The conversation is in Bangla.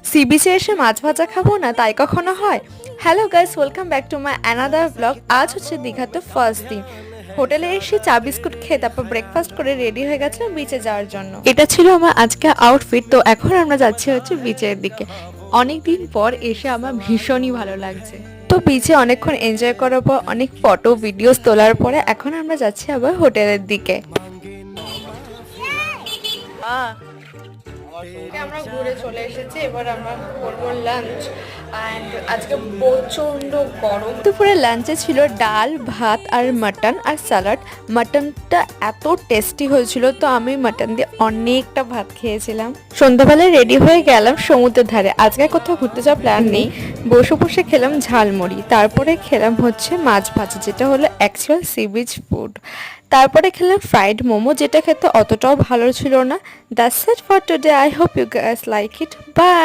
সি বিচে এসে মাছ ভাজা খাবো না, তাই কখনো হয়? Hello guys, welcome back to my another blog. আজ হচ্ছে দীঘাতে ফার্স্ট দিন। হোটেলে এসে চা বিস্কুট খেয়ে তারপর ব্রেকফাস্ট করে রেডি হয়ে গেছিলাম বিচে যাওয়ার জন্য। এটা ছিল আমার আজকে আউটফিট। তো এখন আমরা যাচ্ছি হচ্ছে বিচের দিকে। অনেকদিন পর এসে আমার ভীষণই ভালো লাগছে। তো বিচে অনেকক্ষণ এনজয় করার পর, অনেক ফটো ভিডিওস তোলার পরে এখন আমরা যাচ্ছি আবার হোটেলের দিকে। আমরা ঘুরে চলে এসেছি, এবার আমরা করবো লাঞ্চ। অ্যান্ড আজকে প্রচণ্ড গরম। দুপুরে লাঞ্চে ছিল ডাল ভাত আর মাটন আর স্যালাড। মাটনটা এত টেস্টি হয়েছিল, তো আমি মাটন দিয়ে অনেকটা ভাত খেয়েছিলাম। সন্ধ্যাবেলায় রেডি হয়ে গেলাম সমুদ্রের ধারে। আজকে কোথাও ঘুরতে যাওয়ার প্ল্যান নেই, বসে বসে খেলাম ঝালমুড়ি, তারপরে খেলাম হচ্ছে মাছ ভাজা, যেটা হলো অ্যাকচুয়াল সি বিচ ফুড। তারপরে খেলাম ফ্রাইড মোমো, যেটা খেতে অতটাও ভালো ছিল না। That's it for today. I hope you guys like it. By.